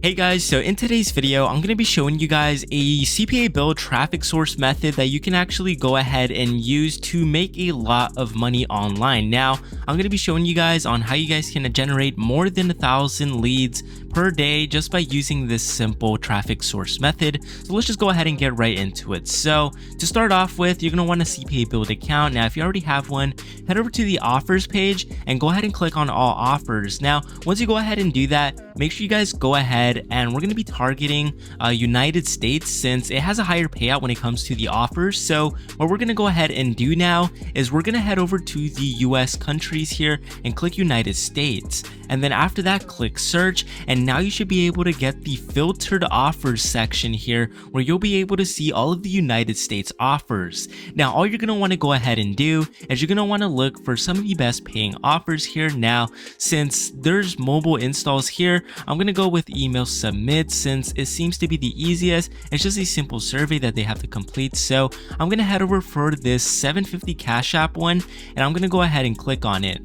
Hey guys, so in today's video, I'm going to be showing you guys a CPA build traffic source method that you can actually go ahead and use to make a lot of money online. Now, I'm going to be showing you guys on how you guys can generate more than 1,000 leads per day just by using this simple traffic source method. So let's just go ahead and get right into it. So to start off with, you're going to want a CPABuild account. Now, if you already have one, head over to the offers page and go ahead and click on all offers. Now, once you go ahead and do that, make sure you guys go ahead and we're going to be targeting United States since it has a higher payout when it comes to the offers. So what we're going to go ahead and do now is we're going to head over to the US countries here and click United States. And then after that, click search, and now you should be able to get the filtered offers section here where you'll be able to see all of the United States offers. Now, all you're going to want to go ahead and do is you're going to want to look for some of the best paying offers here. Now, since there's mobile installs here, I'm going to go with email submit since it seems to be the easiest. It's just a simple survey that they have to complete. So I'm going to head over for this 750 Cash App one, and I'm going to go ahead and click on it.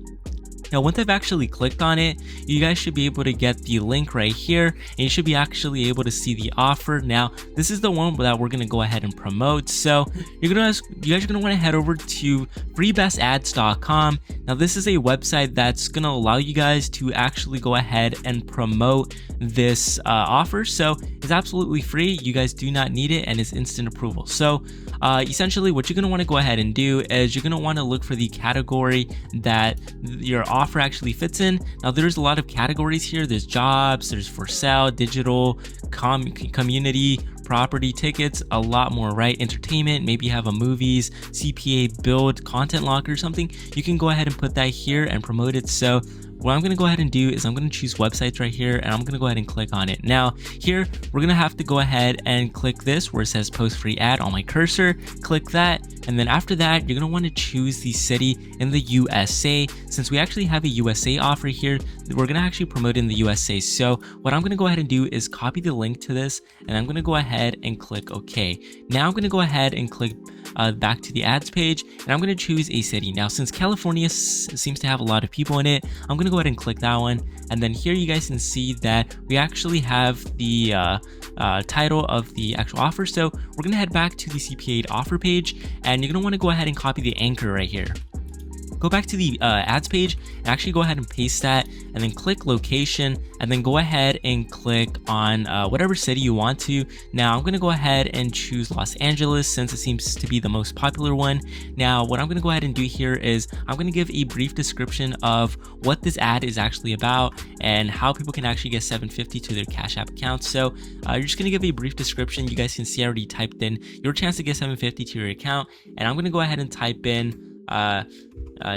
Now, once I've actually clicked on it, you guys should be able to get the link right here, and you should be actually able to see the offer. Now, this is the one that we're going to go ahead and promote. So you guys are going to want to head over to freebestads.com. Now, this is a website that's going to allow you guys to actually go ahead and promote this offer. So it's absolutely free. You guys do not need it, and it's instant approval. So essentially what you're going to want to go ahead and do is you're going to want to look for the category that your offer actually fits in. Now, there's a lot of categories here. There's jobs, there's for sale, digital, community, property, tickets, a lot more, right? Entertainment, maybe you have a movies, CPA build, content locker, something. You can go ahead and put that here and promote it. So what I'm going to go ahead and do is I'm going to choose websites right here, and I'm going to go ahead and click on it. Now here, we're going to have to go ahead and click this where it says post free ad on my cursor, click that. And then after that, you're going to want to choose the city in the USA. Since we actually have a USA offer here, we're going to actually promote in the USA. So what I'm going to go ahead and do is copy the link to this, and I'm going to go ahead and click OK. Now I'm going to go ahead and click back to the ads page, and I'm going to choose a city. Now, since California seems to have a lot of people in it, I'm going to go ahead and click that one. And then here you guys can see that we actually have the title of the actual offer. So we're going to head back to the CPA offer page, and you're going to want to go ahead and copy the anchor right here. Go back to the ads page and actually go ahead and paste that, and then click location, and then go ahead and click on whatever city you want to. Now I'm going to go ahead and choose Los Angeles since it seems to be the most popular one. Now what I'm going to go ahead and do here is I'm going to give a brief description of what this ad is actually about and how people can actually get $750 to their Cash App account. So you're just going to give a brief description. You guys can see I already typed in your chance to get $750 to your account, and I'm going to go ahead and type in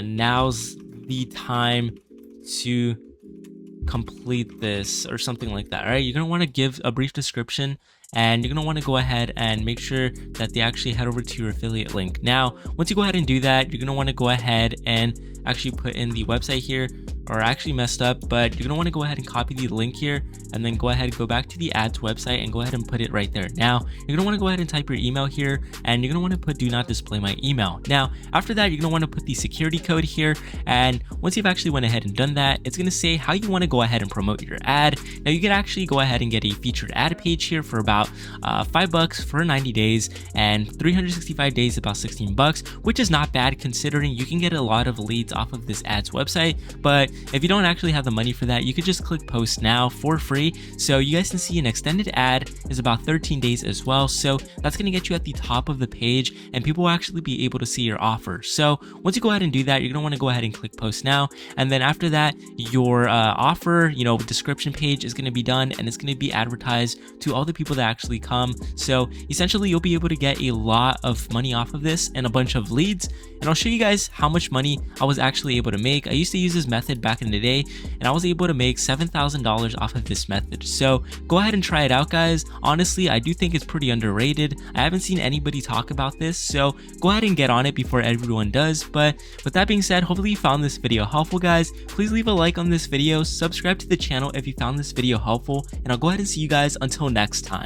now's the time to complete this or something like that. All right, you're going to want to give a brief description, and you're going to want to go ahead and make sure that they actually head over to your affiliate link. Now, once you go ahead and do that, you're going to want to go ahead and actually put in the website here, or actually messed up, but you're going to want to go ahead and copy the link here, and then go ahead and go back to the ads website and go ahead and put it right there. Now, you're going to want to go ahead and type your email here, and you're going to want to put do not display my email. Now, after that, you're going to want to put the security code here, and once you've actually went ahead and done that, it's going to say how you want to go ahead and promote your ad. Now, you can actually go ahead and get a featured ad page here for about $5 for 90 days, and 365 days about $16, which is not bad considering you can get a lot of leads off of this ads website. But if you don't actually have the money for that, you could just click post now for free. So you guys can see an extended ad is about 13 days as well. So that's going to get you at the top of the page, and people will actually be able to see your offer. So once you go ahead and do that, you're going to want to go ahead and click post now. And then after that, your offer, description page is going to be done, and it's going to be advertised to all the people that actually come. So essentially you'll be able to get a lot of money off of this and a bunch of leads. And I'll show you guys how much money I was actually able to make. I used to use this method back in the day, and I was able to make $7,000 off of this method. So go ahead and try it out, guys. Honestly, I do think it's pretty underrated. I haven't seen anybody talk about this, so go ahead and get on it before everyone does. But with that being said, hopefully you found this video helpful, guys. Please leave a like on this video, subscribe to the channel if you found this video helpful, and I'll go ahead and see you guys until next time.